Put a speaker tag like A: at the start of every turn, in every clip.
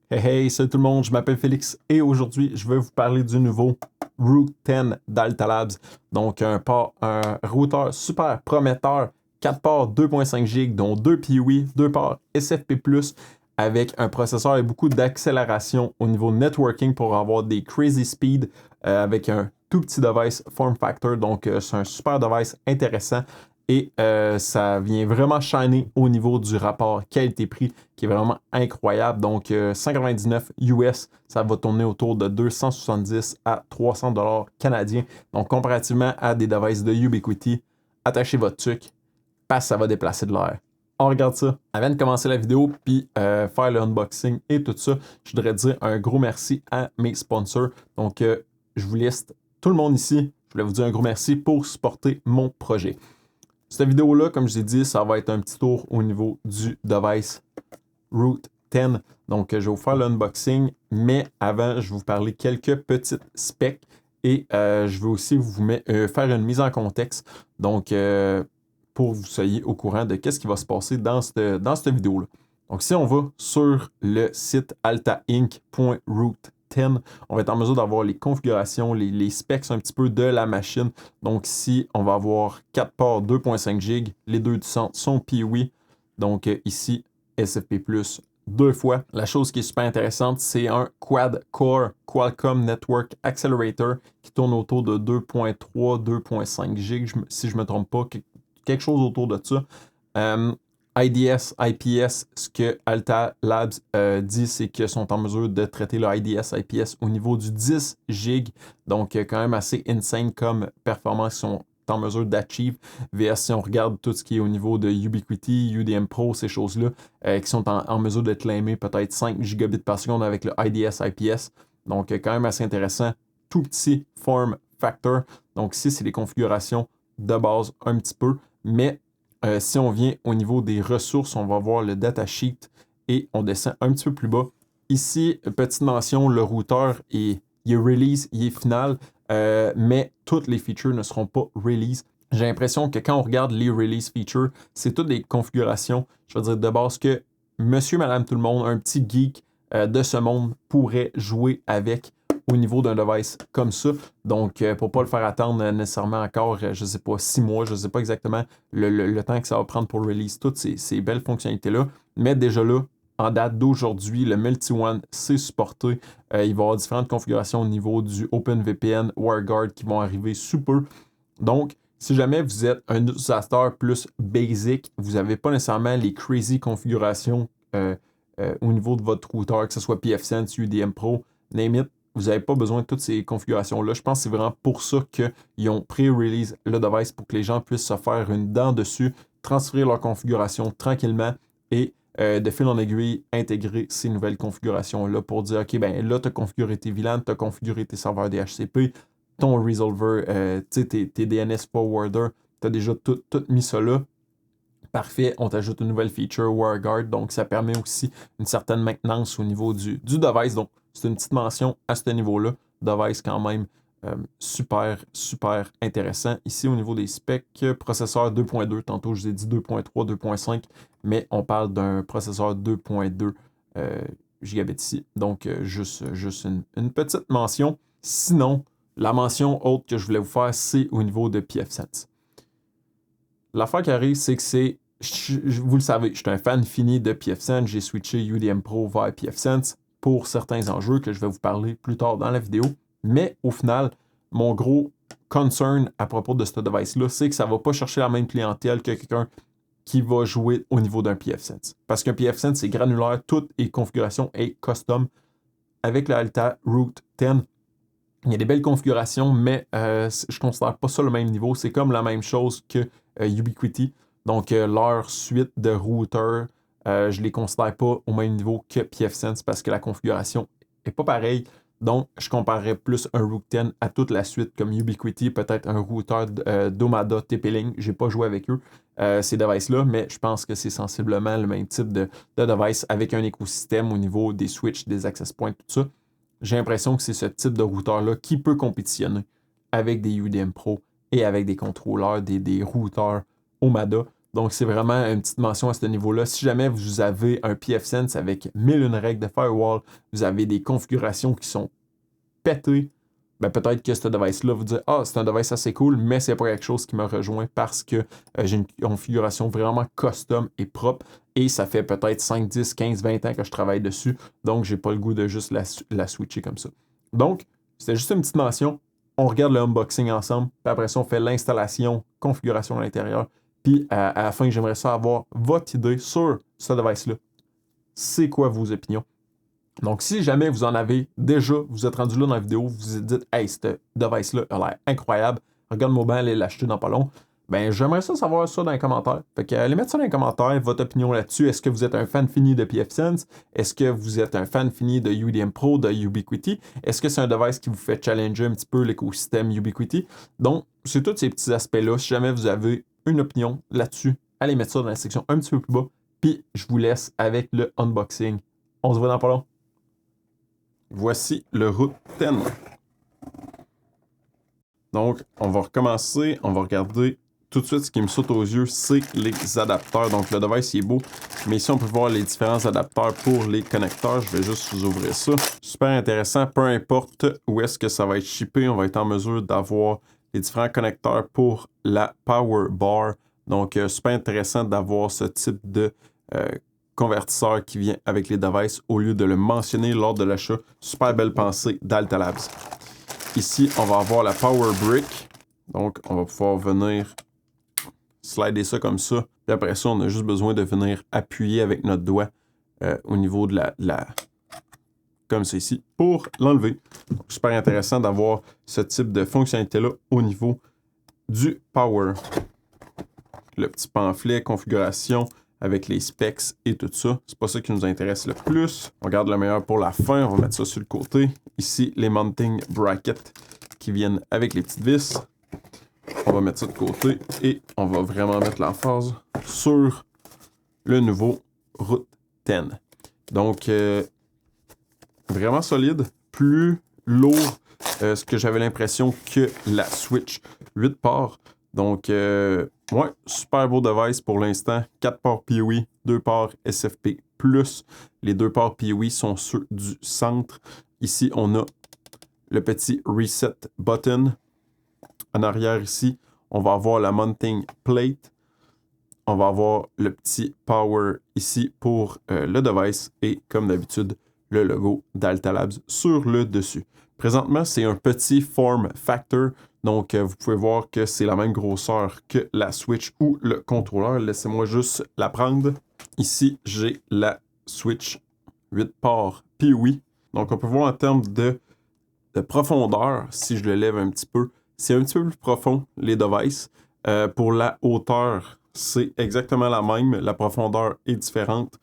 A: Hey hey, salut tout le monde, je m'appelle Félix et aujourd'hui je vais vous parler du nouveau Route 10 d'Alta Labs. Donc un routeur super prometteur, 4 ports 2.5 GB, dont 2 PoE, 2 ports SFP+, avec un processeur et beaucoup d'accélération au niveau networking pour avoir des crazy speed avec un tout petit device form factor. Donc c'est un super device intéressant. Et ça vient vraiment shiner au niveau du rapport qualité-prix qui est vraiment incroyable. Donc 199 US, ça va tourner autour de 270 à 300 dollars canadiens. Donc comparativement à des devices de Ubiquiti, attachez votre truc parce que ça va déplacer de l'air. On regarde ça. Avant de commencer la vidéo puis faire le unboxing et tout ça, je voudrais dire un gros merci à mes sponsors. Donc je vous liste tout le monde ici. Je voulais vous dire un gros merci pour supporter mon projet. Cette vidéo-là, comme je vous ai dit, ça va être un petit tour au niveau du device Route 10. Donc, je vais vous faire l'unboxing, mais avant, je vais vous parler quelques petites specs et je vais aussi faire une mise en contexte. Donc, pour que vous soyez au courant de qu'est-ce qui va se passer dans cette vidéo-là. Donc, si on va sur le site altainc.route10, on va être en mesure d'avoir les configurations, les specs un petit peu de la machine. Donc ici, on va avoir 4 ports 2.5 GB. Les deux du centre sont PoE. Donc ici, SFP+, deux fois. La chose qui est super intéressante, c'est un quad-core Qualcomm Network Accelerator qui tourne autour de 2.3, 2.5 GB, si je ne me trompe pas, quelque chose autour de ça. IDS, IPS, ce que Alta Labs dit, c'est qu'ils sont en mesure de traiter le IDS, IPS au niveau du 10 GB. Donc, quand même assez insane comme performance qu'ils sont en mesure d'achieve. VS, si on regarde tout ce qui est au niveau de Ubiquiti, UDM Pro, ces choses-là, qui sont en mesure de claimer peut-être 5 gigabits par seconde avec le IDS, IPS. Donc, quand même assez intéressant. Tout petit form factor. Donc, ici, c'est les configurations de base un petit peu. Mais si on vient au niveau des ressources, on va voir le datasheet et on descend un petit peu plus bas. Ici, petite mention, le routeur il est release, il est final, mais toutes les features ne seront pas release. J'ai l'impression que quand on regarde les release features, c'est toutes des configurations, je veux dire de base, que monsieur, madame, tout le monde, un petit geek de ce monde pourrait jouer avec au niveau d'un device comme ça. Donc, pour ne pas le faire attendre nécessairement encore, je ne sais pas, 6 mois, je ne sais pas exactement le temps que ça va prendre pour release toutes ces belles fonctionnalités-là. Mais déjà là, en date d'aujourd'hui, le Multi-One, c'est supporté. Il va y avoir différentes configurations au niveau du OpenVPN, WireGuard qui vont arriver sous peu. Donc, si jamais vous êtes un utilisateur plus basic, vous n'avez pas nécessairement les crazy configurations au niveau de votre routeur, que ce soit pfSense, UDM Pro, name it, vous n'avez pas besoin de toutes ces configurations-là. Je pense que c'est vraiment pour ça qu'ils ont pré-release le device pour que les gens puissent se faire une dent dessus, transférer leur configuration tranquillement et de fil en aiguille, intégrer ces nouvelles configurations-là pour dire, OK, ben là, tu as configuré tes VLAN, tu as configuré tes serveurs DHCP, ton resolver, tes DNS forwarder, tu as déjà tout mis ça là. Parfait, on t'ajoute une nouvelle feature, WireGuard, donc ça permet aussi une certaine maintenance au niveau du device. Donc, c'est une petite mention à ce niveau-là. Device quand même super, super intéressant. Ici, au niveau des specs, processeur 2.2, tantôt je vous ai dit 2.3, 2.5, mais on parle d'un processeur 2.2 gigabits ici. Donc, juste une petite mention. Sinon, la mention autre que je voulais vous faire, c'est au niveau de pfSense. L'affaire qui arrive, c'est que vous le savez, je suis un fan fini de pfSense. J'ai switché UDM Pro vers pfSense pour certains enjeux que je vais vous parler plus tard dans la vidéo. Mais au final, mon gros concern à propos de ce device-là, c'est que ça ne va pas chercher la même clientèle que quelqu'un qui va jouer au niveau d'un pfSense. Parce qu'un pfSense, c'est granulaire, toute est configuration est custom. Avec le Alta Route 10, il y a des belles configurations, mais je ne considère pas ça le même niveau. C'est comme la même chose que Ubiquiti. Donc, leur suite de routeurs, je ne les considère pas au même niveau que pfSense parce que la configuration n'est pas pareille. Donc, je comparerais plus un Route 10 à toute la suite comme Ubiquiti, peut-être un routeur d'Omada TP-Link. Je n'ai pas joué avec eux, ces devices-là, mais je pense que c'est sensiblement le même type de device avec un écosystème au niveau des switches, des access points, tout ça. J'ai l'impression que c'est ce type de routeur-là qui peut compétitionner avec des UDM Pro et avec des contrôleurs, des routeurs Omada. Donc, c'est vraiment une petite mention à ce niveau-là. Si jamais vous avez un pfSense avec 1001 règles de firewall, vous avez des configurations qui sont pétées, ben peut-être que ce device-là vous dit ah, c'est un device assez cool, mais c'est pas quelque chose qui me rejoint parce que j'ai une configuration vraiment custom et propre et ça fait peut-être 5, 10, 15, 20 ans que je travaille dessus, donc j'ai pas le goût de juste la switcher comme ça. Donc, c'était juste une petite mention. On regarde le unboxing ensemble, puis après ça, on fait l'installation, configuration à l'intérieur, puis à la fin, j'aimerais ça avoir votre idée sur ce device-là. C'est quoi vos opinions? Donc, si jamais vous en avez déjà, vous êtes rendu là dans la vidéo, vous vous dites « Hey, ce device-là a l'air incroyable, regarde-moi bien aller l'acheter dans pas long », ben j'aimerais ça savoir ça dans les commentaires. Fait que allez mettre ça dans les commentaires, votre opinion là-dessus. Est-ce que vous êtes un fan fini de pfSense? Est-ce que vous êtes un fan fini de UDM Pro, de Ubiquiti? Est-ce que c'est un device qui vous fait challenger un petit peu l'écosystème Ubiquiti? Donc, c'est tous ces petits aspects-là. Si jamais vous avez une opinion là-dessus, allez mettre ça dans la section un petit peu plus bas. Puis, je vous laisse avec le unboxing. On se voit dans pas long. Voici le Root 10. Donc, on va recommencer. On va regarder tout de suite ce qui me saute aux yeux, c'est les adapteurs. Donc, le device il est beau. Mais ici, on peut voir les différents adapteurs pour les connecteurs. Je vais juste vous ouvrir ça. Super intéressant. Peu importe où est-ce que ça va être shippé, on va être en mesure d'avoir les différents connecteurs pour la Power Bar. Donc, super intéressant d'avoir ce type de convertisseur qui vient avec les devices au lieu de le mentionner lors de l'achat. Super belle pensée d'Alta Labs. Ici, on va avoir la Power Brick. Donc, on va pouvoir venir slider ça comme ça. Puis après ça, on a juste besoin de venir appuyer avec notre doigt au niveau de la comme ça ici, pour l'enlever. Super intéressant d'avoir ce type de fonctionnalité-là au niveau du Power. Le petit pamphlet, configuration, avec les specs et tout ça. C'est pas ça qui nous intéresse le plus. On garde le meilleur pour la fin. On va mettre ça sur le côté. Ici, les mounting brackets qui viennent avec les petites vis. On va mettre ça de côté et on va vraiment mettre l'emphase sur le nouveau Root 10. Donc, vraiment solide, plus lourd, ce que j'avais l'impression que la Switch 8 ports. Donc, ouais, super beau device pour l'instant. 4 ports PoE, 2 ports SFP+. Les 2 ports PoE sont ceux du centre. Ici, on a le petit reset button. En arrière ici, on va avoir la mounting plate. On va avoir le petit power ici pour le device et comme d'habitude, le logo d'Alta Labs sur le dessus. Présentement, c'est un petit form factor. Donc, vous pouvez voir que c'est la même grosseur que la Switch ou le contrôleur. Laissez-moi juste la prendre. Ici, j'ai la Switch 8 ports PoE. Donc, on peut voir en termes de profondeur, si je le lève un petit peu, c'est un petit peu plus profond, les devices. Pour la hauteur, c'est exactement la même. La profondeur est différente.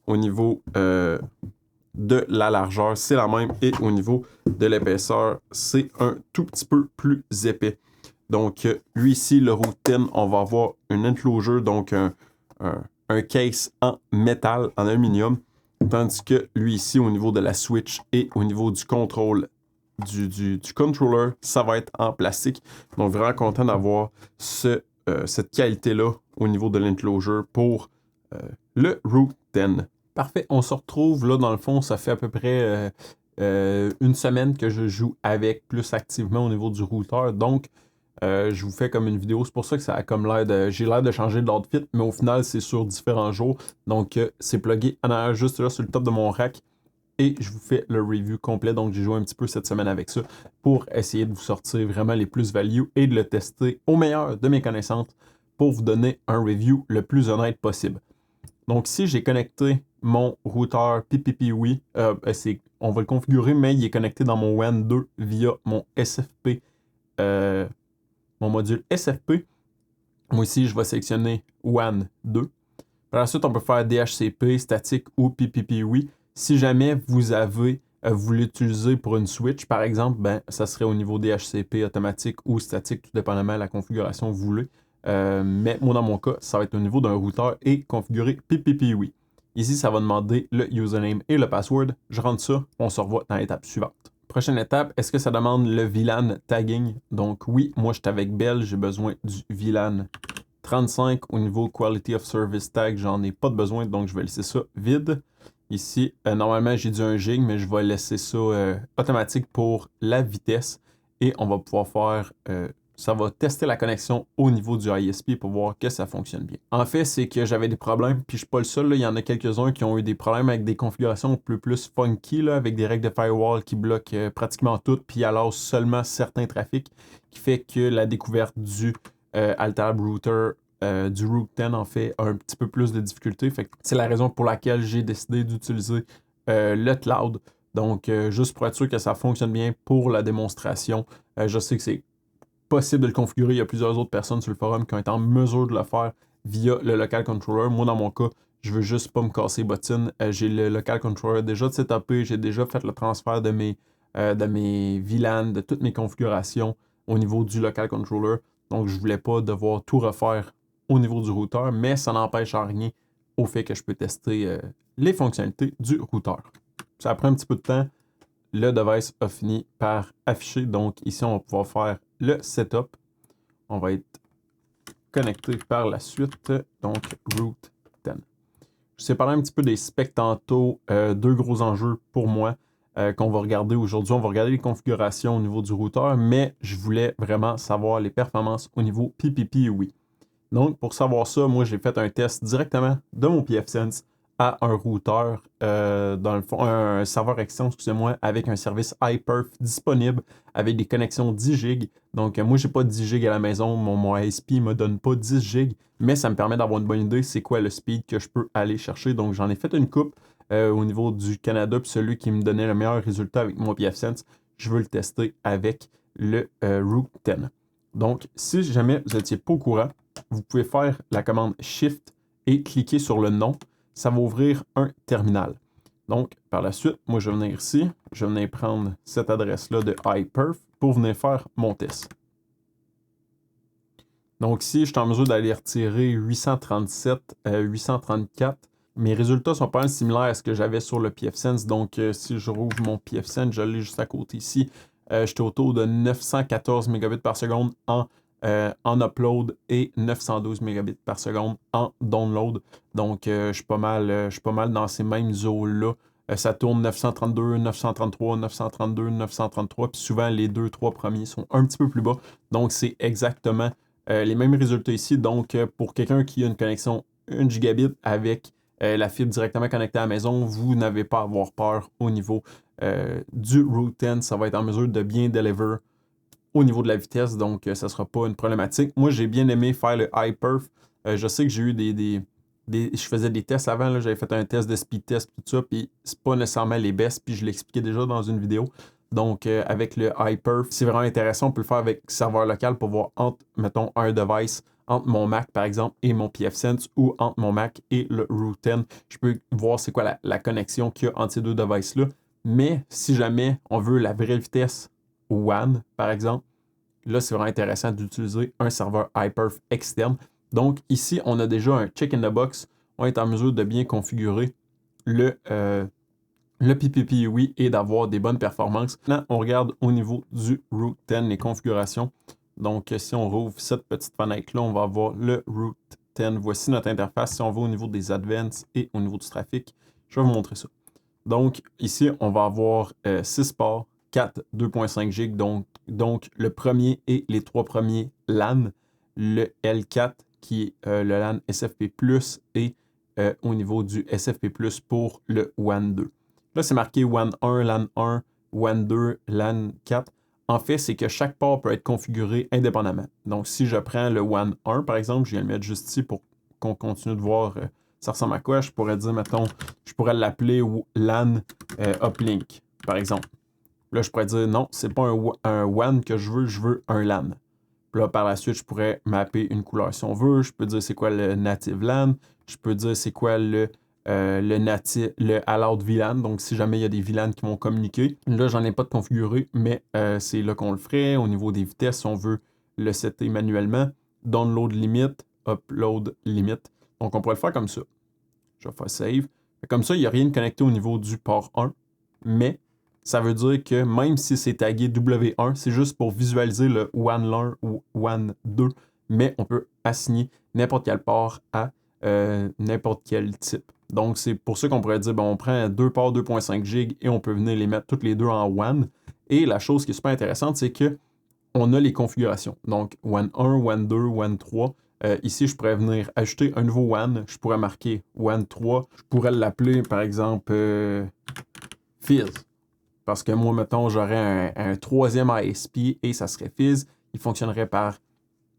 A: Au niveau de la largeur, c'est la même. Et au niveau de l'épaisseur, c'est un tout petit peu plus épais. Donc, lui ici, le Root 10, on va avoir une enclosure, donc un case en métal, en aluminium. Tandis que lui ici, au niveau de la Switch et au niveau du contrôle du controller, ça va être en plastique. Donc, vraiment content d'avoir cette qualité-là au niveau de l'enclosure pour le Root 10. Parfait, on se retrouve là dans le fond, ça fait à peu près une semaine que je joue avec plus activement au niveau du routeur. Donc, je vous fais comme une vidéo, c'est pour ça que ça a comme l'air de... J'ai l'air de changer d'outfit, mais au final, c'est sur différents jours. Donc, c'est plugué en arrière juste là sur le top de mon rack. Et je vous fais le review complet. Donc, j'ai joué un petit peu cette semaine avec ça pour essayer de vous sortir vraiment les plus-values et de le tester au meilleur de mes connaissances pour vous donner un review le plus honnête possible. Donc, ici, j'ai connecté mon routeur PPPoE. On va le configurer, mais il est connecté dans mon WAN 2 via mon SFP, mon module SFP. Moi, ici, je vais sélectionner WAN 2. Par la suite, on peut faire DHCP, statique ou PPPoE. Si jamais vous avez voulu l'utiliser pour une switch, par exemple, ben, ça serait au niveau DHCP automatique ou statique, tout dépendamment de la configuration que vous voulez. Mais moi, dans mon cas, ça va être au niveau d'un routeur et configuré PPPoE. Ici, ça va demander le username et le password. Je rentre ça, on se revoit dans l'étape suivante. Prochaine étape, est-ce que ça demande le VLAN tagging? Donc oui, moi, je suis avec Bell, j'ai besoin du VLAN 35 au niveau Quality of Service Tag, j'en ai pas de besoin, donc je vais laisser ça vide. Ici, normalement, j'ai dit 1 gig, mais je vais laisser ça automatique pour la vitesse. Et on va pouvoir faire, ça va tester la connexion au niveau du ISP pour voir que ça fonctionne bien. En fait, c'est que j'avais des problèmes, puis je suis pas le seul, là, il y en a quelques-uns qui ont eu des problèmes avec des configurations un peu plus funky, là, avec des règles de firewall qui bloquent pratiquement tout, puis alors seulement certains trafics, qui fait que la découverte du Altalab Router du Route 10 en fait un petit peu plus de difficultés. C'est la raison pour laquelle j'ai décidé d'utiliser le cloud. Donc, juste pour être sûr que ça fonctionne bien pour la démonstration. Je sais que c'est possible de le configurer. Il y a plusieurs autres personnes sur le forum qui ont été en mesure de le faire via le local controller. Moi, dans mon cas, je veux juste pas me casser bottine. J'ai le local controller déjà setupé. J'ai déjà fait le transfert de mes VLAN, de toutes mes configurations au niveau du local controller. Donc, je voulais pas devoir tout refaire au niveau du routeur, mais ça n'empêche en rien au fait que je peux tester les fonctionnalités du routeur. Ça prend un petit peu de temps. Le device a fini par afficher. Donc, ici, on va pouvoir faire le setup. On va être connecté par la suite. Donc, Route 10. Je sais parler un petit peu des specs tantôt. Deux gros enjeux pour moi qu'on va regarder aujourd'hui. On va regarder les configurations au niveau du routeur, mais je voulais vraiment savoir les performances au niveau PPPoE. Donc, pour savoir ça, moi, j'ai fait un test directement de mon pfSense à un routeur, dans le fond, un serveur externe, excusez-moi, avec un service iPerf disponible avec des connexions 10 GB. Donc, moi, j'ai pas 10 GB à la maison. Mon ISP ne me donne pas 10 GB, mais ça me permet d'avoir une bonne idée c'est quoi le speed que je peux aller chercher. Donc, j'en ai fait une coupe au niveau du Canada, puis celui qui me donnait le meilleur résultat avec mon pfSense, je veux le tester avec le Route 10. Donc, si jamais vous n'étiez pas au courant, vous pouvez faire la commande Shift et cliquer sur le nom. Ça va ouvrir un terminal. Donc, par la suite, moi, je vais venir ici. Je vais venir prendre cette adresse-là de iPerf pour venir faire mon test. Donc, ici, je suis en mesure d'aller retirer 837, 834. Mes résultats sont pas mal similaires à ce que j'avais sur le pfSense. Donc, si je rouvre mon pfSense, je l'ai juste à côté ici. J'étais autour de 914 mégabits par seconde en upload et 912 mégabits par seconde en download. Donc, je suis pas mal dans ces mêmes eaux-là. Ça tourne 932, 933, 932, 933. Puis souvent, les 2-3 premiers sont un petit peu plus bas. Donc, c'est exactement les mêmes résultats ici. Donc, pour quelqu'un qui a une connexion 1 gigabit avec la fibre directement connectée à la maison, vous n'avez pas à avoir peur au niveau du Route 10. Ça va être en mesure de bien deliver au niveau de la vitesse, donc ça ne sera pas une problématique. Moi, j'ai bien aimé faire le iPerf. Je sais que j'ai eu je faisais des tests avant, j'avais fait un test de speed test, tout ça, puis c'est pas nécessairement les best, puis je l'expliquais déjà dans une vidéo. Donc, avec le iPerf, c'est vraiment intéressant. On peut le faire avec serveur local pour voir entre, mettons, un device, entre mon Mac, par exemple, et mon pfSense, ou entre mon Mac et le Route 10. Je peux voir c'est quoi la connexion qu'il y a entre ces deux devices-là. Mais si jamais on veut la vraie vitesse WAN, par exemple, là, c'est vraiment intéressant d'utiliser un serveur iPerf externe. Donc, ici, on a déjà un check in the box. On est en mesure de bien configurer le PPPoE et d'avoir des bonnes performances. Maintenant, on regarde au niveau du Route 10, les configurations. Donc, si on rouvre cette petite fenêtre-là, on va avoir le Route 10. Voici notre interface. Si on va au niveau des advanced et au niveau du trafic, je vais vous montrer ça. Donc, ici, on va avoir 6 ports, 4 2.5 GB, donc le premier et les 3 premiers LAN, le L4 qui est le LAN SFP+, et au niveau du SFP+, pour le WAN 2. Là, c'est marqué WAN 1, LAN 1, WAN 2, LAN 4. En fait, c'est que chaque port peut être configuré indépendamment. Donc, si je prends le WAN 1, par exemple, je viens le mettre juste ici pour qu'on continue de voir ça ressemble à quoi. Je pourrais dire, mettons, je pourrais l'appeler LAN uplink, par exemple. Là, je pourrais dire, non, c'est pas un WAN que je veux un LAN. Puis là, par la suite, je pourrais mapper une couleur si on veut. Je peux dire c'est quoi le native LAN. Je peux dire c'est quoi le allowed VLAN. Donc, si jamais il y a des VLAN qui vont communiquer. Là, j'en ai pas de configuré, mais c'est là qu'on le ferait. Au niveau des vitesses, si on veut le setter manuellement. Download limit, upload limit. Donc, on pourrait le faire comme ça. Je vais faire save. Comme ça, il n'y a rien de connecté au niveau du port 1, mais ça veut dire que même si c'est tagué W1, c'est juste pour visualiser le WAN 1 ou WAN 2 mais on peut assigner n'importe quel port à n'importe quel type. Donc, c'est pour ça qu'on pourrait dire, on prend 2 ports 2.5 GB et on peut venir les mettre toutes les deux en WAN. Et la chose qui est super intéressante, c'est que on a les configurations. Donc, WAN 1, WAN 2, WAN 3. Ici, je pourrais venir ajouter un nouveau WAN. Je pourrais marquer WAN 3. Je pourrais l'appeler, par exemple, Fizz. Parce que moi, mettons, j'aurais un troisième ISP et ça serait Fizz. Il fonctionnerait par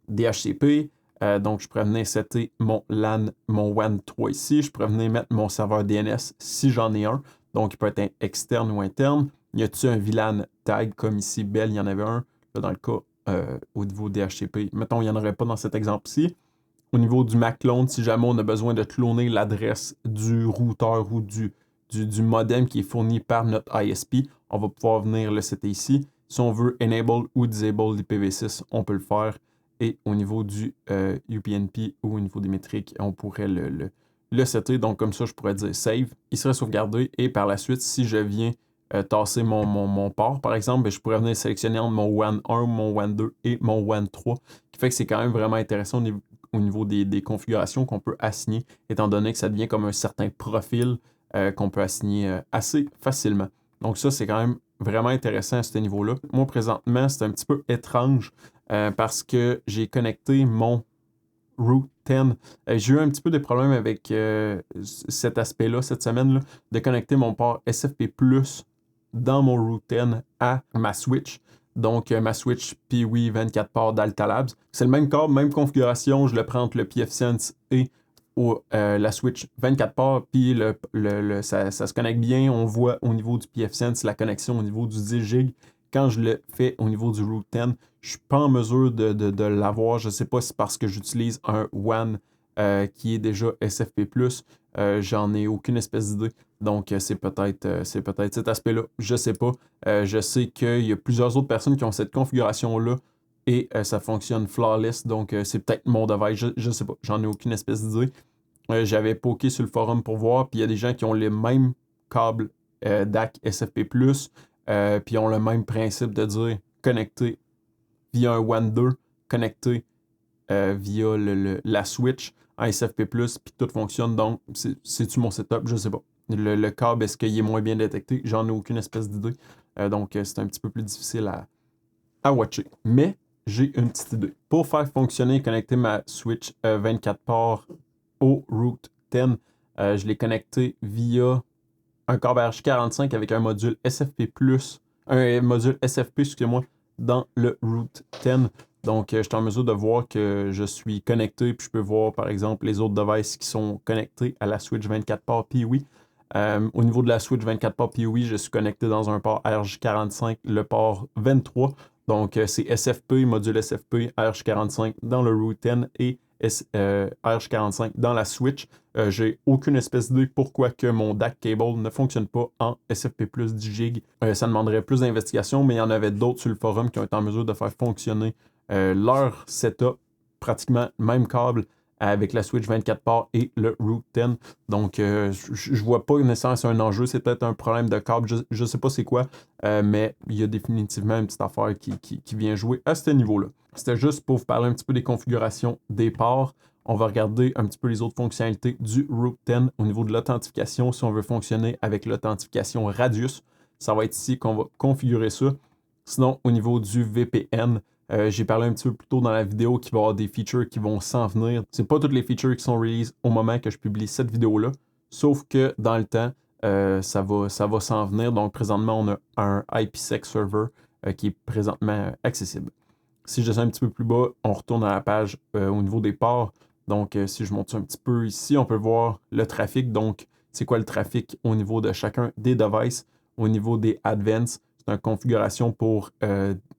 A: DHCP. Donc, je pourrais venir setter mon LAN, mon WAN 3 ici. Je pourrais venir mettre mon serveur DNS si j'en ai un. Donc, il peut être externe ou interne. Y a-t-il un VLAN tag comme ici, Bell, il y en avait un. Là, dans le cas, au niveau DHCP. Mettons, il n'y en aurait pas dans cet exemple-ci. Au niveau du Mac clone, si jamais on a besoin de cloner l'adresse du routeur ou du modem qui est fourni par notre ISP, on va pouvoir venir le setter ici. Si on veut enable ou disable l'IPv6, on peut le faire. Et au niveau du UPnP ou au niveau des métriques, on pourrait le setter. Donc, comme ça, je pourrais dire save. Il serait sauvegardé. Et par la suite, si je viens tasser mon port, par exemple, je pourrais venir sélectionner entre mon WAN 1, mon WAN 2 et mon WAN 3. Qui fait que c'est quand même vraiment intéressant au niveau des configurations qu'on peut assigner, étant donné que ça devient comme un certain profil qu'on peut assigner assez facilement. Donc ça, c'est quand même vraiment intéressant à ce niveau-là. Moi, présentement, c'est un petit peu étrange parce que j'ai connecté mon Route 10. J'ai eu un petit peu de problème avec cet aspect-là, cette semaine-là, de connecter mon port SFP+, dans mon Route 10 à ma Switch. Donc, ma Switch Piwi 24 ports d'Alta Labs. C'est le même câble, même configuration. Je le prends entre le pfSense et la Switch 24 ports. Puis ça se connecte bien. On voit au niveau du pfSense la connexion au niveau du 10 GB. Quand je le fais au niveau du Route 10, je ne suis pas en mesure de l'avoir. Je ne sais pas si c'est parce que j'utilise un WAN qui est déjà SFP+. J'en ai aucune espèce d'idée. Donc, c'est peut-être cet aspect-là. Je ne sais pas. Je sais qu'il y a plusieurs autres personnes qui ont cette configuration-là et ça fonctionne flawless. Donc, c'est peut-être mon device. Je ne sais pas. J'en ai aucune espèce d'idée. J'avais poké sur le forum pour voir. Puis, il y a des gens qui ont les mêmes câbles DAC SFP+. Puis, ont le même principe de dire connecter via un WAN 2, connecter via la Switch en SFP+, puis tout fonctionne. Donc, c'est-tu mon setup? Je ne sais pas. Le câble, est-ce qu'il est moins bien détecté? J'en ai aucune espèce d'idée. Donc, c'est un petit peu plus difficile à watcher. Mais j'ai une petite idée. Pour faire fonctionner et connecter ma Switch 24 ports au Route 10, je l'ai connecté via un câble RJ45 avec un module SFP+, un module SFP, excusez-moi, dans le Route 10. Donc, je suis en mesure de voir que je suis connecté, puis je peux voir, par exemple, les autres devices qui sont connectés à la Switch 24 ports Piwi. Au niveau de la Switch 24 ports Piwi, je suis connecté dans un port RJ45, le port 23. Donc, c'est SFP, module SFP, RJ45 dans le Route 10 et RJ45 dans la Switch. J'ai aucune espèce d'idée pourquoi que mon DAC cable ne fonctionne pas en SFP+ 10 GB. Ça demanderait plus d'investigation, mais il y en avait d'autres sur le forum qui ont été en mesure de faire fonctionner leur setup, pratiquement même câble avec la Switch 24 ports et le Route 10. Donc, je vois pas nécessairement c'est un enjeu. C'est peut-être un problème de câble. Je sais pas c'est quoi, mais il y a définitivement une petite affaire qui vient jouer à ce niveau-là. C'était juste pour vous parler un petit peu des configurations des ports. On va regarder un petit peu les autres fonctionnalités du Route 10 au niveau de l'authentification. Si on veut fonctionner avec l'authentification Radius, ça va être ici qu'on va configurer ça. Sinon, au niveau du VPN, j'ai parlé un petit peu plus tôt dans la vidéo qu'il va y avoir des features qui vont s'en venir. C'est pas toutes les features qui sont release au moment que je publie cette vidéo-là, sauf que dans le temps, ça va s'en venir. Donc, présentement, on a un IPsec server qui est présentement accessible. Si je descends un petit peu plus bas, on retourne à la page au niveau des ports. Donc, si je monte un petit peu ici, on peut voir le trafic. Donc, c'est quoi le trafic au niveau de chacun des devices. Au niveau des advanced, c'est une configuration pour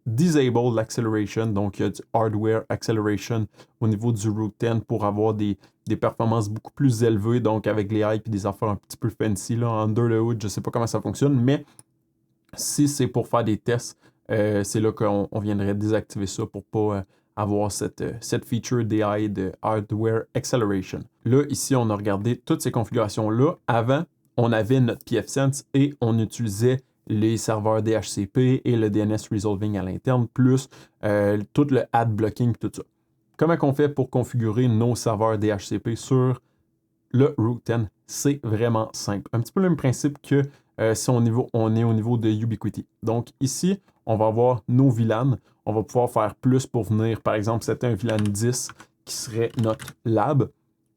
A: disable l'acceleration. Donc, il y a du hardware acceleration au niveau du Route 10 pour avoir des performances beaucoup plus élevées. Donc, avec les hype et des affaires un petit peu fancy, là, under the hood, je ne sais pas comment ça fonctionne, mais si c'est pour faire des tests, c'est là qu'on viendrait désactiver ça pour ne pas avoir cette feature DI de Hardware Acceleration. Là, ici, on a regardé toutes ces configurations-là. Avant, on avait notre pfSense et on utilisait les serveurs DHCP et le DNS Resolving à l'interne, plus tout le ad blocking, tout ça. comment on fait pour configurer nos serveurs DHCP sur le Route 10? C'est vraiment simple. Un petit peu le même principe que si on est au niveau de Ubiquiti. Donc ici, on va avoir nos VLAN. On va pouvoir faire plus pour venir, par exemple, c'était un VLAN 10 qui serait notre lab.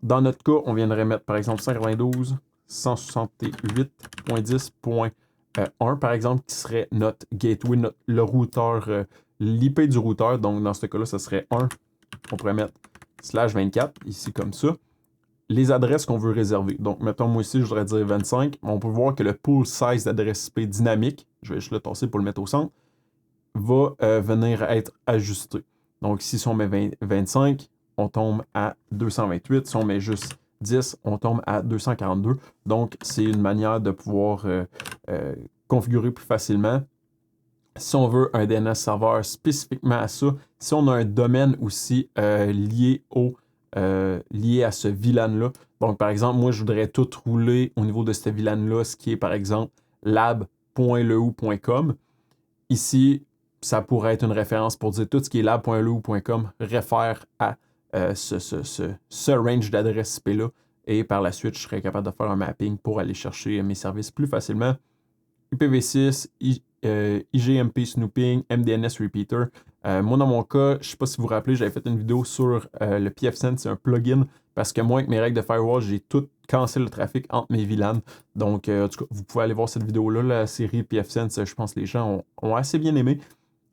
A: Dans notre cas, on viendrait mettre, par exemple, 192.168.10.1, par exemple, qui serait notre gateway, le routeur, l'IP du routeur. Donc, dans ce cas-là, ce serait 1. On pourrait mettre /24, ici comme ça. Les adresses qu'on veut réserver. Donc, mettons, moi ici, je voudrais dire 25. On peut voir que le pool size d'adresse IP dynamique, je vais juste le tasser pour le mettre au centre, va venir être ajusté. Donc, ici, si on met 25, on tombe à 228. Si on met juste 10, on tombe à 242. Donc, c'est une manière de pouvoir configurer plus facilement. Si on veut un DNS serveur spécifiquement à ça, si on a un domaine aussi lié à ce VLAN-là. Donc, par exemple, moi, je voudrais tout rouler au niveau de ce VLAN-là, ce qui est, par exemple, lab.leu.com. Ici, ça pourrait être une référence pour dire tout ce qui est lab.leu.com réfère à ce range d'adresse IP-là. Et par la suite, je serais capable de faire un mapping pour aller chercher mes services plus facilement. IPv6, IGMP Snooping, MDNS Repeater. Moi, dans mon cas, je ne sais pas si vous vous rappelez, j'avais fait une vidéo sur le pfSense, c'est un plugin, parce que moi, avec mes règles de firewall, j'ai tout cancellé le trafic entre mes VLAN. Donc, en tout cas, vous pouvez aller voir cette vidéo-là, la série pfSense, je pense que les gens ont assez bien aimé.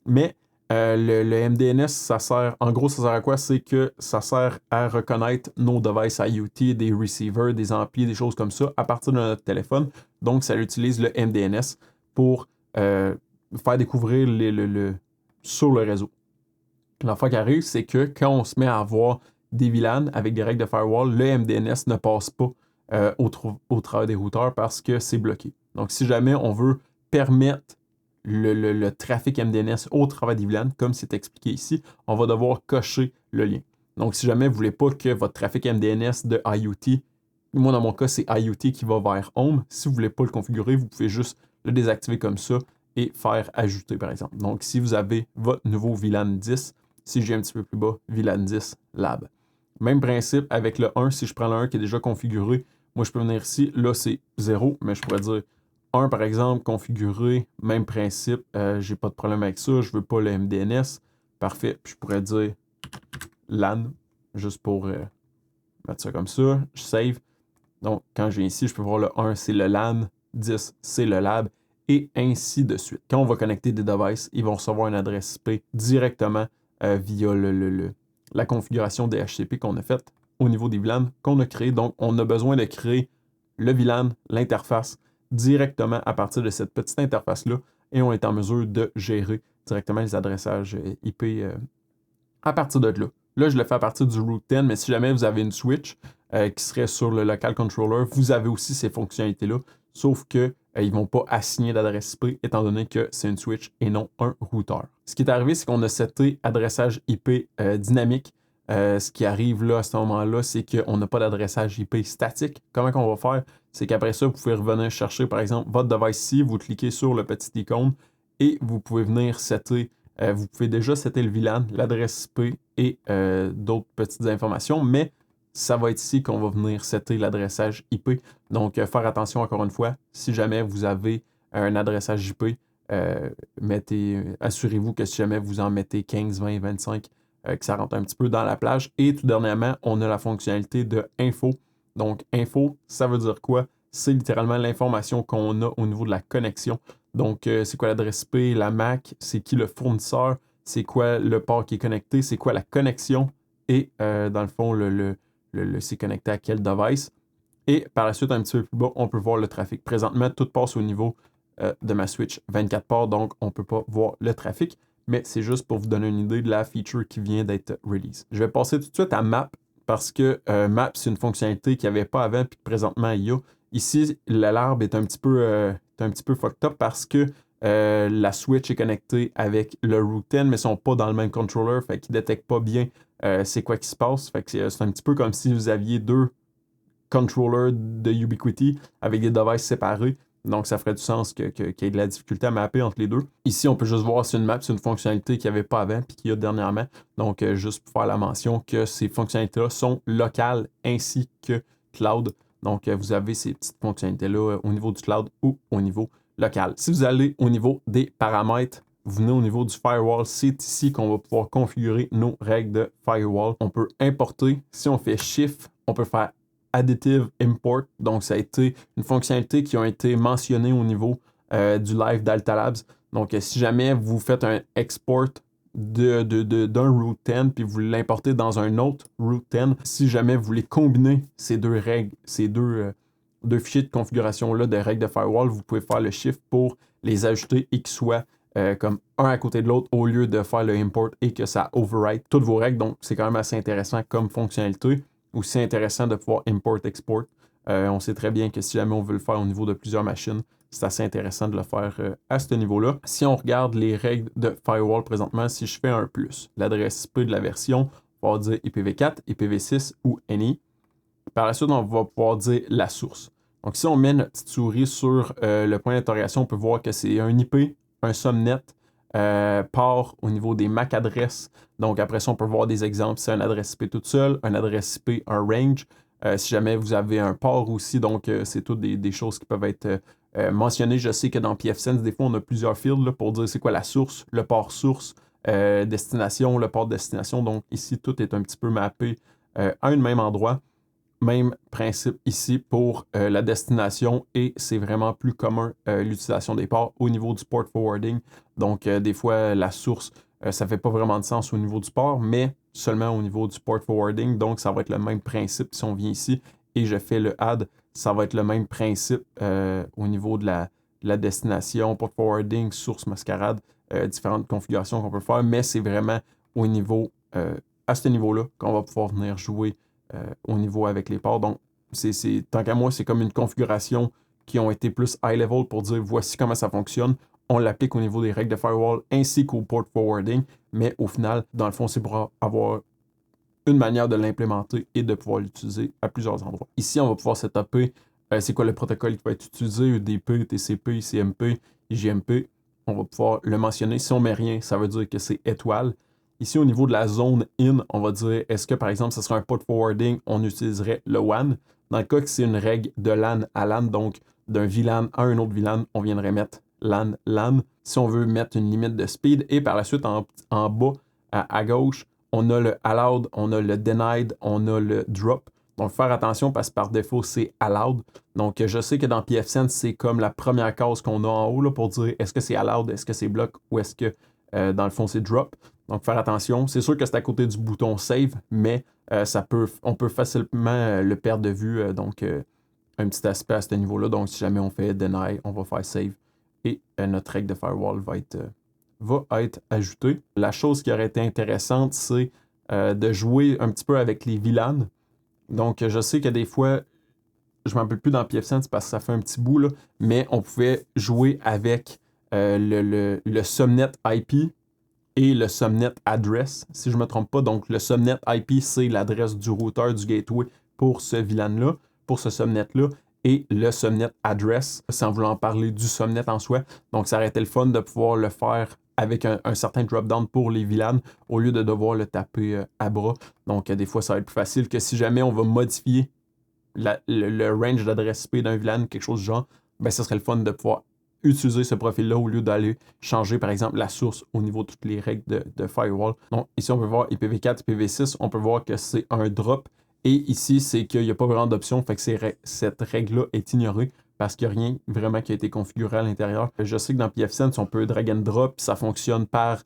A: Mais le MDNS, ça sert à quoi? C'est que ça sert à reconnaître nos devices IoT, des receivers, des amplis, des choses comme ça, à partir de notre téléphone. Donc, ça utilise le MDNS pour faire découvrir sur le réseau. L'affaire qui arrive, c'est que quand on se met à avoir des VLAN avec des règles de firewall, le MDNS ne passe pas au travers des routeurs parce que c'est bloqué. Donc, si jamais on veut permettre le trafic MDNS au travers des VLAN, comme c'est expliqué ici, on va devoir cocher le lien. Donc, si jamais vous ne voulez pas que votre trafic MDNS de IoT, moi dans mon cas, c'est IoT qui va vers Home. Si vous ne voulez pas le configurer, vous pouvez juste le désactiver comme ça et faire ajouter, par exemple. Donc, si vous avez votre nouveau VLAN 10, si j'ai un petit peu plus bas, VLAN 10 Lab. Même principe avec le 1, si je prends le 1 qui est déjà configuré, moi je peux venir ici, là c'est 0, mais je pourrais dire 1 par exemple, configuré, même principe, j'ai pas de problème avec ça, je veux pas le MDNS, parfait, puis je pourrais dire LAN, juste pour mettre ça comme ça, je save. Donc quand j'ai ici, je peux voir le 1 c'est le LAN, 10 c'est le lab, et ainsi de suite. Quand on va connecter des devices, ils vont recevoir une adresse IP directement via la configuration DHCP qu'on a faite au niveau des VLAN qu'on a créé. Donc, on a besoin de créer le VLAN, l'interface, directement à partir de cette petite interface-là et on est en mesure de gérer directement les adressages IP à partir de là. Là, je le fais à partir du Route 10, mais si jamais vous avez une switch qui serait sur le local controller, vous avez aussi ces fonctionnalités-là, sauf que ils ne vont pas assigner d'adresse IP étant donné que c'est une switch et non un routeur. Ce qui est arrivé, c'est qu'on a seté adressage IP dynamique. Ce qui arrive là à ce moment-là, c'est qu'on n'a pas d'adressage IP statique. Comment qu'on va faire? C'est qu'après ça, vous pouvez revenir chercher, par exemple, votre device ici, vous cliquez sur le petit icône et vous pouvez venir setter. Vous pouvez déjà setter le VLAN, l'adresse IP et d'autres petites informations, mais ça va être ici qu'on va venir setter l'adressage IP. Donc, faire attention encore une fois, si jamais vous avez un adressage IP, assurez-vous que si jamais vous en mettez 15, 20, 25, que ça rentre un petit peu dans la plage. Et tout dernièrement, on a la fonctionnalité de info. Donc, info, ça veut dire quoi? C'est littéralement l'information qu'on a au niveau de la connexion. Donc, c'est quoi l'adresse IP, la MAC, c'est qui le fournisseur, c'est quoi le port qui est connecté, c'est quoi la connexion et dans le fond, c'est connecté à quel device. Et par la suite, un petit peu plus bas, on peut voir le trafic. Présentement, tout passe au niveau de ma switch 24 ports, donc on ne peut pas voir le trafic, mais c'est juste pour vous donner une idée de la feature qui vient d'être release. Je vais passer tout de suite à Map, parce que Map, c'est une fonctionnalité qu'il n'y avait pas avant, puis que présentement, il y a. Ici, l'arbre est un petit peu fucked up parce que la switch est connectée avec le Route 10, mais ils ne sont pas dans le même controller, fait qu'ils ne détectent pas bien c'est quoi qui se passe. Fait que c'est un petit peu comme si vous aviez deux controllers de Ubiquiti avec des devices séparés. Donc, ça ferait du sens qu'il y ait de la difficulté à mapper entre les deux. Ici, on peut juste voir si une map, c'est une fonctionnalité qu'il n'y avait pas avant puis qu'il y a dernièrement. Donc, juste pour faire la mention que ces fonctionnalités-là sont locales ainsi que cloud. Donc, vous avez ces petites fonctionnalités-là au niveau du cloud ou au niveau local. Si vous allez au niveau des paramètres, vous venez au niveau du firewall, c'est ici qu'on va pouvoir configurer nos règles de firewall. On peut importer. Si on fait Shift, on peut faire Additive Import. Donc, ça a été une fonctionnalité qui a été mentionnée au niveau du live d'Alta Labs. Donc, si jamais vous faites un export d'un route 10 puis vous l'importez dans un autre route 10, si jamais vous voulez combiner ces deux règles, ces deux fichiers de configuration-là de règles de firewall, vous pouvez faire le shift pour les ajouter et qu'ils soient comme un à côté de l'autre au lieu de faire le import et que ça overwrite toutes vos règles. Donc, c'est quand même assez intéressant comme fonctionnalité. Aussi intéressant de pouvoir import-export. On sait très bien que si jamais on veut le faire au niveau de plusieurs machines, c'est assez intéressant de le faire à ce niveau-là. Si on regarde les règles de firewall présentement, si je fais un plus, l'adresse IP de la version, on va dire IPv4, IPv6 ou NI. Par la suite, on va pouvoir dire la source. Donc, si on met notre petite souris sur le point d'interrogation, on peut voir que c'est un IP, un subnet, part au niveau des MAC adresses. Donc, après ça, on peut voir des exemples. C'est une adresse IP toute seule, une adresse IP, un range. Si jamais vous avez un port aussi, donc c'est toutes des choses qui peuvent être mentionnées. Je sais que dans pfSense, des fois, on a plusieurs fields là, pour dire c'est quoi la source, le port source, destination, le port destination. Donc, ici, tout est un petit peu mappé à un même endroit. Même principe ici pour la destination et c'est vraiment plus commun l'utilisation des ports au niveau du port forwarding. Donc, des fois, la source, ça ne fait pas vraiment de sens au niveau du port, mais seulement au niveau du port forwarding. Donc, ça va être le même principe si on vient ici et je fais le add, ça va être le même principe au niveau de la destination, port forwarding, source mascarade, différentes configurations qu'on peut faire, mais c'est vraiment au niveau, à ce niveau-là qu'on va pouvoir venir jouer au niveau avec les ports. Donc, tant qu'à moi, c'est comme une configuration qui ont été plus high level pour dire voici comment ça fonctionne. On l'applique au niveau des règles de firewall ainsi qu'au port forwarding, mais au final, dans le fond, c'est pour avoir une manière de l'implémenter et de pouvoir l'utiliser à plusieurs endroits. Ici, on va pouvoir setuper c'est quoi le protocole qui va être utilisé, UDP, TCP, CMP, IGMP. On va pouvoir le mentionner. Si on met rien, ça veut dire que c'est étoile. Ici, au niveau de la zone in, on va dire, est-ce que, par exemple, ce serait un port forwarding, on utiliserait le WAN. Dans le cas que c'est une règle de LAN à LAN, donc d'un VLAN à un autre VLAN, on viendrait mettre LAN, LAN. Si on veut mettre une limite de speed, et par la suite, en bas, à gauche, on a le allowed, on a le denied, on a le drop. Donc, faire attention parce que par défaut, c'est allowed. Donc, je sais que dans pfSense, c'est comme la première case qu'on a en haut là, pour dire est-ce que c'est allowed, est-ce que c'est block ou est-ce que dans le fond, c'est drop. Donc, faire attention. C'est sûr que c'est à côté du bouton save, mais on peut facilement le perdre de vue. Donc, un petit aspect à ce niveau-là. Donc, si jamais on fait deny, on va faire save et notre règle de firewall va être ajoutée. La chose qui aurait été intéressante, c'est de jouer un petit peu avec les VLAN. Donc, je sais que des fois, je ne m'en rappelle plus dans pfSense parce que ça fait un petit bout, là, mais on pouvait jouer avec le subnet IP et le subnet address, si je ne me trompe pas. Donc, le subnet IP, c'est l'adresse du routeur, du gateway pour ce VLAN-là, pour ce subnet-là, et le subnet address, sans vouloir parler du subnet en soi. Donc, ça aurait été le fun de pouvoir le faire avec un certain drop-down pour les VLAN au lieu de devoir le taper à bras. Donc, des fois, ça va être plus facile que si jamais on va modifier le range d'adresse IP d'un VLAN, quelque chose du genre, ben, ce serait le fun de pouvoir utiliser ce profil-là au lieu d'aller changer, par exemple, la source au niveau de toutes les règles de firewall. Donc, ici, on peut voir IPv4, IPv6, on peut voir que c'est un drop. Et ici, c'est qu'il n'y a pas vraiment d'option, fait que cette règle-là est ignorée parce qu'il n'y a rien vraiment qui a été configuré à l'intérieur. Je sais que dans pfSense, on peut drag and drop, puis ça fonctionne par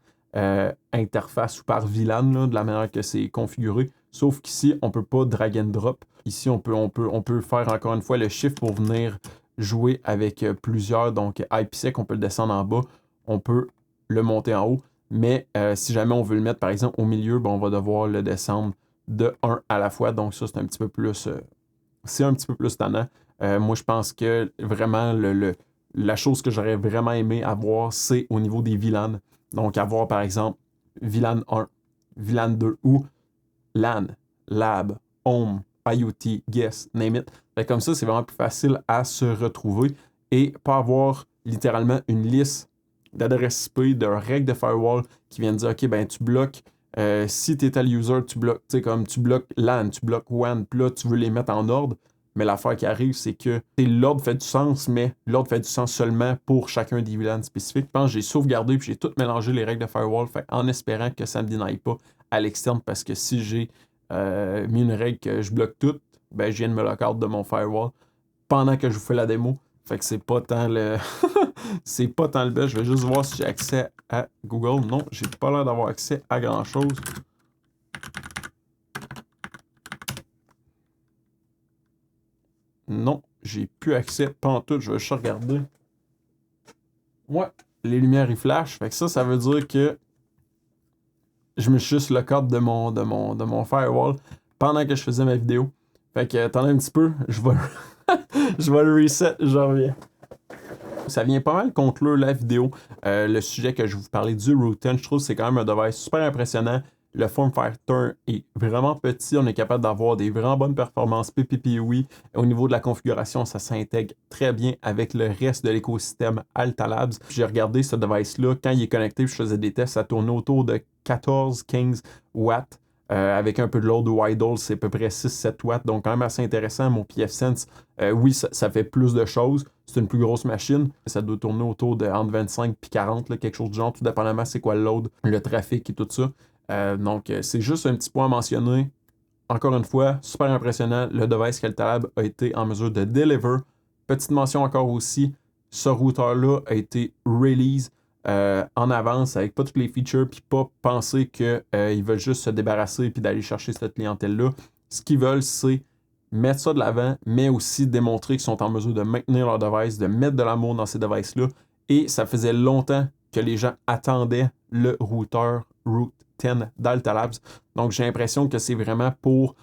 A: interface ou par VLAN, là, de la manière que c'est configuré. Sauf qu'ici, on ne peut pas drag and drop. Ici, on peut faire encore une fois le shift pour venir jouer avec plusieurs. Donc, IPsec, on peut le descendre en bas. On peut le monter en haut. Mais si jamais on veut le mettre, par exemple, au milieu, ben, on va devoir le descendre de 1 à la fois. Donc, ça, c'est un petit peu plus... c'est un petit peu plus tannant. Moi, je pense que vraiment, la chose que j'aurais vraiment aimé avoir, c'est au niveau des VLAN. Donc, avoir, par exemple, VLAN 1, VLAN 2 ou LAN, Lab, Home, IoT, Guest, name it. Fait comme ça, c'est vraiment plus facile à se retrouver et pas avoir littéralement une liste d'adresses IP, de règles de firewall qui viennent dire, OK, ben tu bloques, si tu es tel user, tu bloques, tu sais, comme tu bloques LAN, tu bloques WAN, puis là, tu veux les mettre en ordre. Mais l'affaire qui arrive, c'est que l'ordre fait du sens, mais l'ordre fait du sens seulement pour chacun des VLAN spécifiques. Je pense que j'ai sauvegardé puis j'ai tout mélangé les règles de firewall, en espérant que ça ne me dénaille pas à l'externe, parce que si j'ai mis une règle que je bloque tout, ben je viens de me lock-out de mon firewall pendant que je vous fais la démo. Fait que c'est pas tant le. C'est pas tant le best. Je vais juste voir si j'ai accès à Google. Non, j'ai pas l'air d'avoir accès à grand chose. Non, j'ai plus accès pantoute. Je vais juste regarder. Ouais, les lumières ils flashent. Fait que ça veut dire que je me suis juste lock-out de mon firewall pendant que je faisais ma vidéo. Fait que attendez un petit peu, je vais je vais le reset, je reviens. Ça vient pas mal conclure la vidéo. Le sujet que je vous parlais du Root 10, je trouve que c'est quand même un device super impressionnant. Le form factor est vraiment petit. On est capable d'avoir des vraiment bonnes performances PPPoE. Au niveau de la configuration, ça s'intègre très bien avec le reste de l'écosystème Alta Labs. J'ai regardé ce device-là. Quand il est connecté, je faisais des tests, ça tournait autour de 14-15 watts. Avec un peu de load idle, c'est à peu près 6-7 watts, donc quand même assez intéressant. Mon pfSense, oui, ça fait plus de choses. C'est une plus grosse machine. Ça doit tourner autour de entre 25 et 40, là, quelque chose du genre, tout dépendamment c'est quoi le load, le trafic et tout ça. Donc, c'est juste un petit point à mentionner. Encore une fois, super impressionnant. Le device qu'Altalab a été en mesure de deliver. Petite mention encore aussi, ce routeur-là a été release en avance avec pas toutes les features, puis pas penser qu'ils veulent juste se débarrasser puis d'aller chercher cette clientèle-là. Ce qu'ils veulent, c'est mettre ça de l'avant, mais aussi démontrer qu'ils sont en mesure de maintenir leur device, de mettre de l'amour dans ces devices-là. Et ça faisait longtemps que les gens attendaient le routeur Root 10 d'Alta Labs. Donc j'ai l'impression que c'est vraiment pour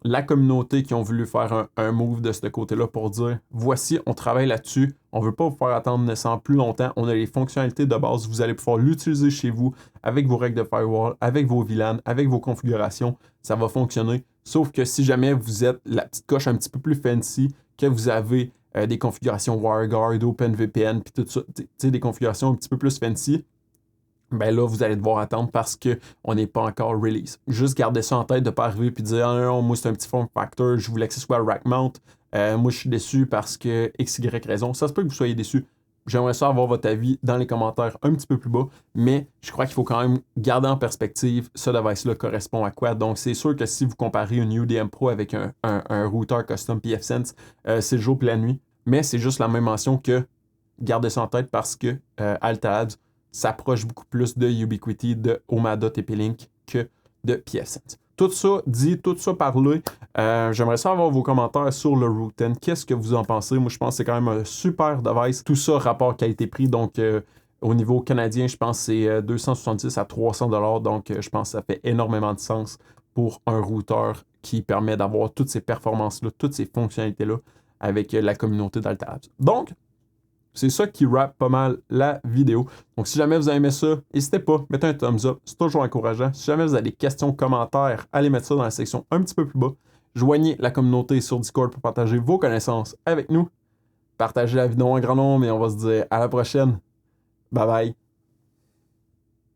A: la communauté qui ont voulu faire un move de ce côté-là pour dire voici, on travaille là-dessus, on ne veut pas vous faire attendre nécessairement plus longtemps, on a les fonctionnalités de base, vous allez pouvoir l'utiliser chez vous avec vos règles de firewall, avec vos VLAN, avec vos configurations, ça va fonctionner. Sauf que si jamais vous êtes la petite coche un petit peu plus fancy, que vous avez des configurations WireGuard, OpenVPN, puis tout ça, des configurations un petit peu plus fancy, ben là, vous allez devoir attendre parce qu'on n'est pas encore release. Juste garder ça en tête, de ne pas arriver et dire « Ah non, moi c'est un petit form factor, je voulais que ce soit rack mount. Moi je suis déçu parce que XY raison. » Ça se peut que vous soyez déçu. J'aimerais ça avoir votre avis dans les commentaires un petit peu plus bas, mais je crois qu'il faut quand même garder en perspective ce device-là correspond à quoi. Donc c'est sûr que si vous comparez une UDM Pro avec un routeur custom pfSense, c'est le jour et la nuit, mais c'est juste la même mention que gardez ça en tête parce que Alta Labs s'approche beaucoup plus de Ubiquiti, de Omada TP-Link que de pfSense. Tout ça dit, tout ça parlé. J'aimerais ça avoir vos commentaires sur le Root 10. Qu'est-ce que vous en pensez? Moi, je pense que c'est quand même un super device. Tout ça, rapport qualité-prix. Donc, au niveau canadien, je pense que c'est 270 à 300 $. Donc, je pense que ça fait énormément de sens pour un routeur qui permet d'avoir toutes ces performances-là, toutes ces fonctionnalités-là avec la communauté d'Alta Labs. Donc, c'est ça qui wrap pas mal la vidéo. Donc, si jamais vous avez aimé ça, n'hésitez pas, mettez un thumbs up, c'est toujours encourageant. Si jamais vous avez des questions, commentaires, allez mettre ça dans la section un petit peu plus bas. Joignez la communauté sur Discord pour partager vos connaissances avec nous. Partagez la vidéo en grand nombre et on va se dire à la prochaine. Bye bye.